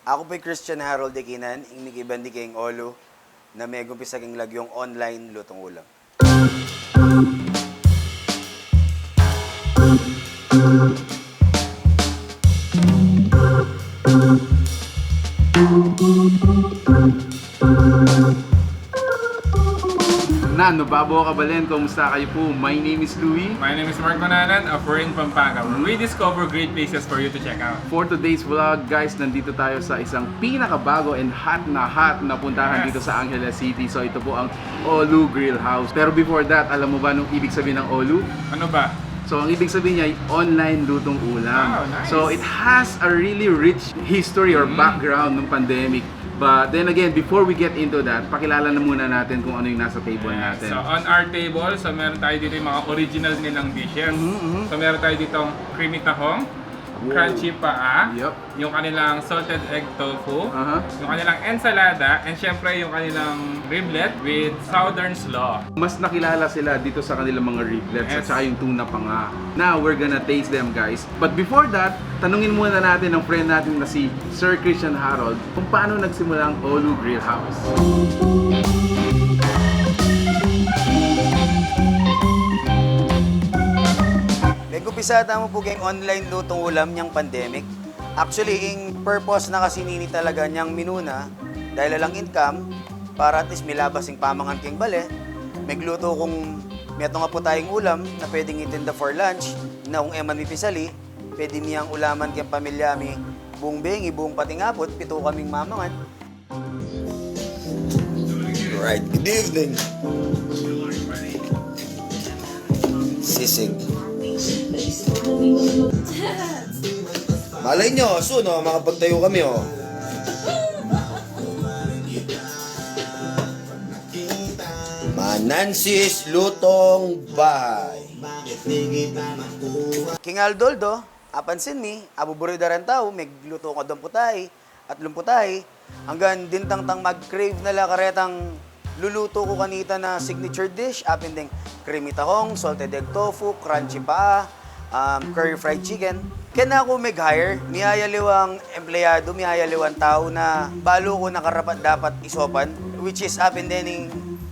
Ako po'y Christian Harold Dekinan, inikiban di kayong Olo, na may gumpisa kang lagyong online lutong ulam. Nano, Babo Kabalen, kumusta kayo po? My name is Louie. My name is Mark Mananan of We're in Pampanga, where we discover great places for you to check out. For today's vlog, guys, nandito tayo sa isang pinakabago and hot na puntahan dito sa Angeles City. So ito po ang Olu Grill House. Pero before that, alam mo ba nung ibig sabihin ng Olu? Ano ba? So ang ibig sabihin niya ay online lutong ulam. Wow, nice. So it has a really rich history or background ng pandemic. But then again, before we get into that, pakilala na muna natin kung ano yung nasa table natin. So on our table, so meron tayo dito yung mga original nilang dishes. So meron tayo ditong creamy tahong, crunchy paa, yung kanilang salted egg tofu, yung kanilang ensalada, and syempre yung kanilang riblet with southern slaw. Mas nakilala sila dito sa kanilang mga riblets at saka yung tuna pa nga. Now, we're gonna taste them, guys. But before that, tanungin muna natin ang friend natin na si Sir Christian Harold kung paano nagsimula ang Olu Grill House. Nag-umpisa mo po kayong online lutong ulam niyang pandemic. Actually, yung purpose na kasi nini talaga niyang minuna, dahil lang income, para at least may labas yung pamangan kayong bale, may gluto kung meto nga po tayong ulam na pwedeng itinda for lunch, na kung eman mi pisali, pwede miyang ulaman kayong pamilya mi, buong bengi, buong patingapot, pito kaming mamangan. Alright, good evening. Sisig. Malay nyo, soon, makapagtayo kami, Manansis Lutong Bahay. King Aldoldo, apansin mi, abuburido rin tao, may luto ko domputay at lumputay, hanggang dintang mag-crave na lakaretang luluto ko kanita na signature dish, apin ding creamy tahong, salted egg tofu, crunchy paa, curry fried chicken. Kaya ako mag-hire, mihayaliwang empleyado, mihayaliwang tao na balo ko nakarapat dapat isopan, which is apin din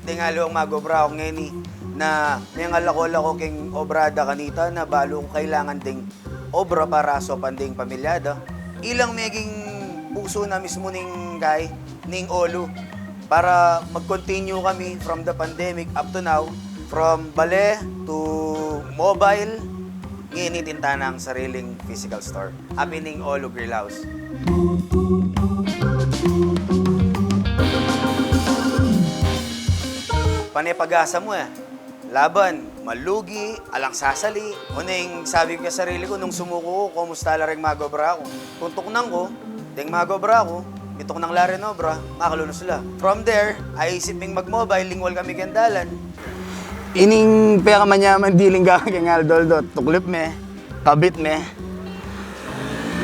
tingalawang magobra ako ngayon na may ngalako-lako king obrada kanita na balo ko kailangan ding obra para sopan ding pamilyada. Ilang meging puso na mismo ning guy, ning Olu, para mag-continue kami from the pandemic up to now, from bale to mobile, ngayon itinta ng sariling physical store. Apining Olu Grill House. Panay pag-asa mo laban, malugi, alang sasali. Uning sabi ko sa sarili ko nung sumuko ko, kumusta la rin magobra ako. Kung tuknang ko, ding magobra ako, mitok ng lare no, bra, makalunos sila. From there, ay isiping mag-mobile, lingwal kami kendalan. Ining peka manyaman diling gagawin kay Aldoldo, tuklip me, kabit me.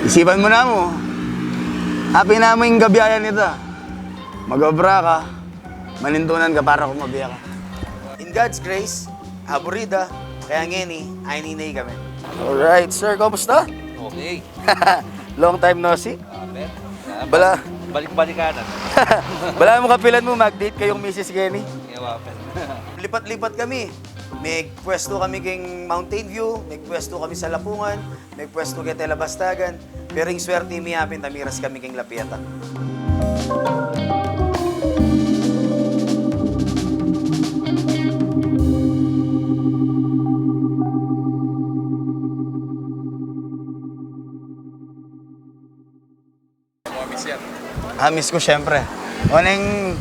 Isipan mo na mo, happy na mo yung gabiyayan nito. Magobra ka, manintunan ka para kumabiya ka. In God's grace, aburida, kaya ngeni, ay ninay kami. Alright, sir, kumusta? Okay. Long time no see? Bala. Balik-balikanan. Bala mo kapilan mo, mag-date kayong Mrs. Kenny. Iwapen. Lipat-lipat kami. May pwesto kami kay Mountain View, may pwesto kami sa Lapungan, may pwesto kay Telabastagan. Pero yung swerte miyapin, tamiras kami kay Lapieta. Miss ko syempre. Unang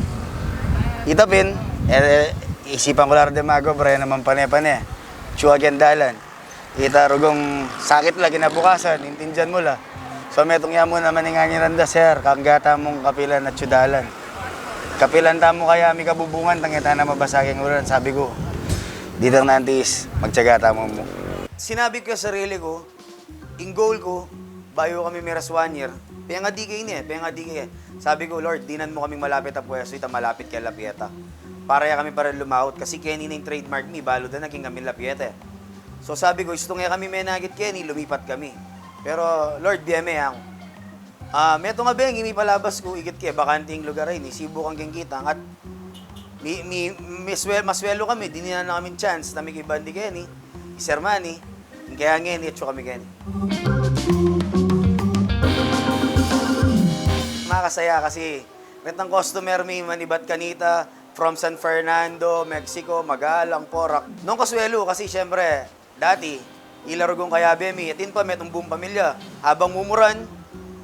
itapin, isipan ko lang rin mago, pre, naman pane-pane. Chua gendalan. Ita rugong sakit lagi na bukasan, intindihan mo la. So metong yamo naman ng angiranda, sir, kanggata mong kapilan at tsudalan. Kapilan tamo kaya mi kabubungan, tangita na mabasaging ulan. Sabi ko, dito nantis, magtsaga tamo mo. Sinabi ko sa sarili ko, in goal ko, bayo kami miras 1 year, Paya nga di kayo niya, paya nga di kayo. Sabi ko, Lord, dinan mo kaming malapit ang pwesto, ita malapit kay Lapieta. Para ya kami para lumahot, kasi Kenny na yung trademark ni, balo na naging kami Lapieta. So sabi ko, gusto nga kami may nagit Kenny, lumipat kami. Pero Lord, biyame ako. Meto nga bengi, mi palabas ko, igit kaya, bakanting lugar ay, ni Cebu kang kingkitang, at maswelo kami, di na kami chance na may kibandi kaya ni, isermani, kaya ngayon, itso kami kaya ni. Makasaya kasi, metang customer mi, manibat kanita, from San Fernando, Mexico, Magalang, Porac. Nung kaswelo, kasi syempre, dati, ilarugong kaya bemi, atin pa, metong buong pamilya, habang mumuran,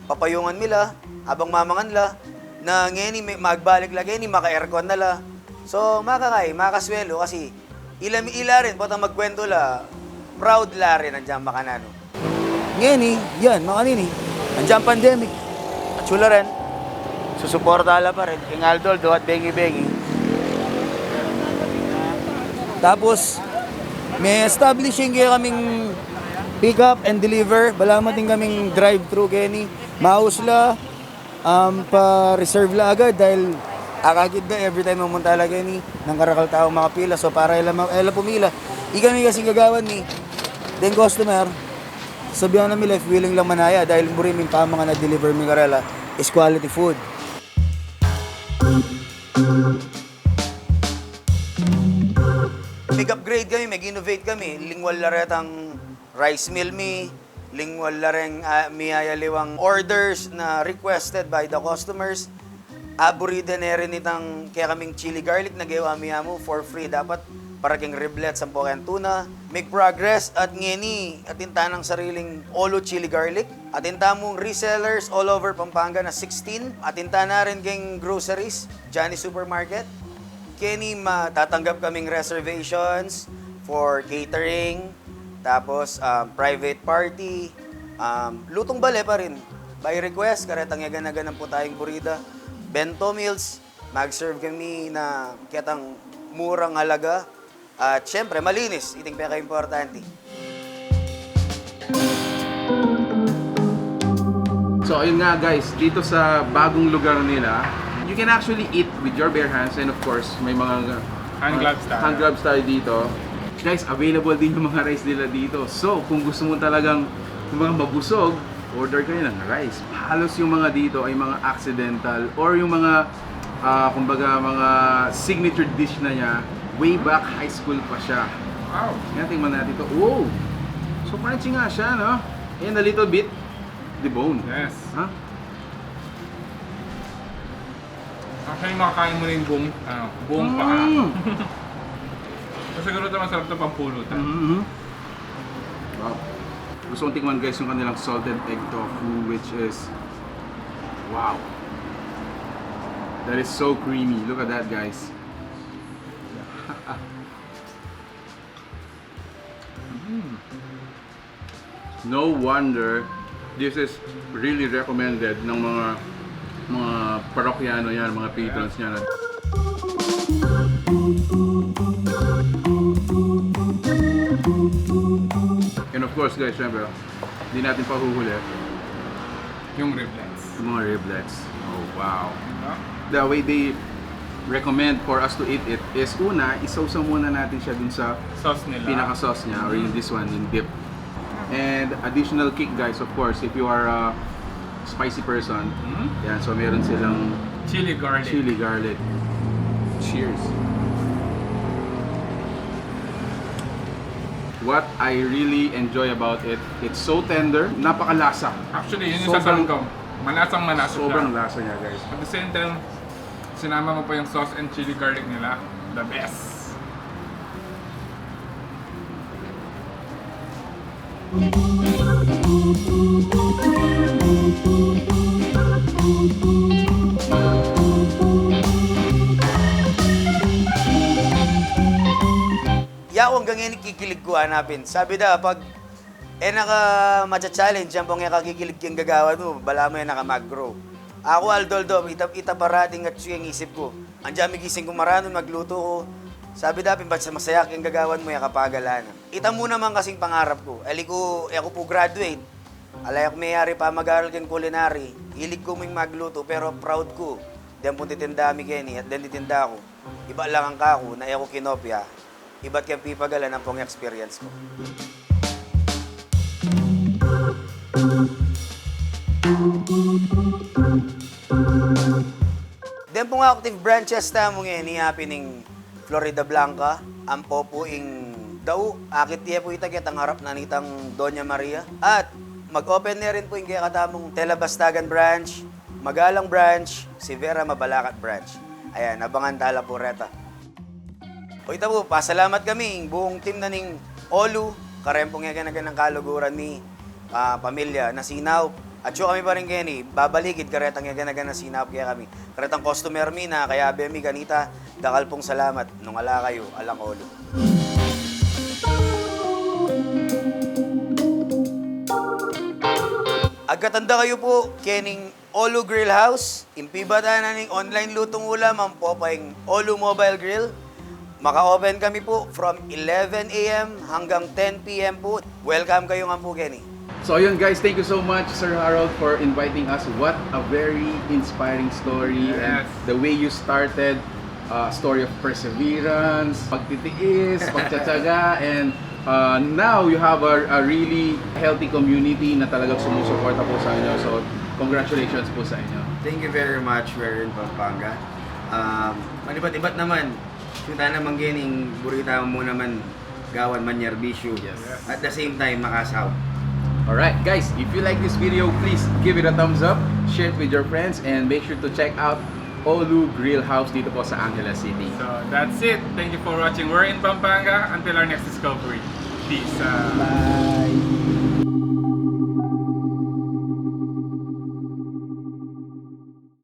papayungan nila, habang mamangan la, na ngayon magbalik lagi ni maka-aircon na la. So, makaswelo kasi ila rin, potang magkwento la, proud la rin nandiyan makanano. Ngayon yan, makanini, nandiyan pandemic, at chula rin, susuporta la pa rin, King Aldoldo at Bengi-Bengi. Tapos, may establishing kaya kaming pick up and deliver, balama din kaming drive-thru kaya mausla, pa-reserve la agad dahil akagid na every time mamunta lagi ni ng karakal tao makapila. So para ila pumila. Kami kasi gagawan ni den customer. Sabihan namin if willing lang manaya dahil muri min pa mga na-deliver mi karela is quality food. Mag-upgrade kami, mag-innovate kami. Lingwal laretang rice meal mi, lingwal lareng miyayaliwang orders na requested by the customers. Aburida na rin itang kaya kaming chili garlic na gawa mo for free. Dapat para king riblets ang poken tuna. Make progress at ngeni atinta ng sariling Olo chili garlic. Atinta mong resellers all over Pampanga na 16. Atinta na rin king groceries, Johnny Supermarket. Kenny matatanggap kaming reservations for catering. Tapos, private party, lutong bale pa rin. By request, karetang yagan-yagan po tayong burida. Bento meals, mag-serve kami na kitang murang halaga. At syempre, malinis. Iting pinaka-importante. So, ayun nga guys, dito sa bagong lugar nila, you can actually eat with your bare hands and of course, may mga hand gloves tayo dito. Guys, available din yung mga rice nila dito. So, kung gusto mo talagang yung mga mabusog, order kayo ng rice. Halos yung mga dito ay mga accidental or yung mga, kumbaga, mga signature dish na niya, way back high school pa siya. Wow! Yan, tingnan natin ito. Oh! So, crunchy nga siya, no? And a little bit deboned. Yes. Huh? Actually, makakain mo na yung buong paa. So, siguro ito masarap ito pampulutan. Mm-hmm. Wow. Gusto kong tingnan guys yung kanilang salted egg tofu which is wow. That is so creamy. Look at that guys. No wonder this is really recommended ng mga parokyano yan, mga patrons niya. And of course guys, syempre, hindi natin pahuhuli Yung riblets. yung mga riblets. Oh wow. Diba? The way they recommend for us to eat it is una, isawsaw muna natin siya dun sa Sauce nila. pinaka-sauce niya or yung this one, yung dip. And additional kick guys, of course, if you are a spicy person, yan, so meron silang Chili garlic. chili garlic. Cheers. What I really enjoy about it, it's so tender, napakalasa. Actually, yun yung sasabihin ko. Manasang-manasa siya. Sobrang lasa niya guys. At the same time, sinama mo pa yung sauce and chili garlic nila. The best. Yaw hanggang ngayon kikilig ko hanapin. Sabi da, pag naka-matcha-challenge, yan pong kakikilig yung gagawa mo, bala mo yan naka-mag-grow. Ako, Aldoldo, ita parating at yung isip ko. Andiyan may gising ko maranon, magluto ko. Sabi da, ba't sa masaya yung gagawan mo, yung kapagalan. Ita mo naman kasing pangarap ko. Ako po graduate. Alay ako mayari pa mag-aral kang culinary. Hilig ko may magluto, pero proud ko. Diyan po titinda mi Kenny, at then titinda ko. Iba lang ang kako, na ako kinopya. Iba't kang pipagalan ang pong experience ko. Den po nga active branches tamo ngayon ni happening Florida Blanca, ang po ing daw, akit tiya po itagit ang harap na nitang Doña Maria. At mag-open na rin po yung kaya katamong Telabastagan branch, Magalang branch, Severa Mabalacat branch. Ayan, abangan tala po reta. O ito po, pasalamat kami, buong team na ning Olu, karempong nga ng kaluguran ni pamilya na Sinaw. At syo kami pa rin Kenny, babaligid karetang yaganagan na sinap kaya kami. Karetang customer mi na kaya bemi ganita, dakal pong salamat nung ala kayo, alang Olo. Agkatanda kayo po, Kening Olo Grill House, impibata na ning online lutong ulam ang popayng Olo Mobile Grill. Maka-open kami po from 11 a.m. hanggang 10 p.m. po. Welcome kayo nga po, Kenny. So ayun guys, thank you so much Sir Harold for inviting us. What a very inspiring story. And Yes. the way you started, story of perseverance, pagtitiis, pagtsatsaga, and now you have a really healthy community na talagang sumusuporta po sa inyo. So congratulations po sa inyo. Thank you very much, we're in Pampanga. Manibat-ibat naman, kita naman gining burita mo naman gawan man yerbisyo. Yes. At the same time, makasaw. Alright guys, if you like this video, please give it a thumbs up, share it with your friends, and make sure to check out Olu Grill House dito po sa Angeles City. So that's it. Thank you for watching. We're in Pampanga. Until our next discovery. Peace. Bye!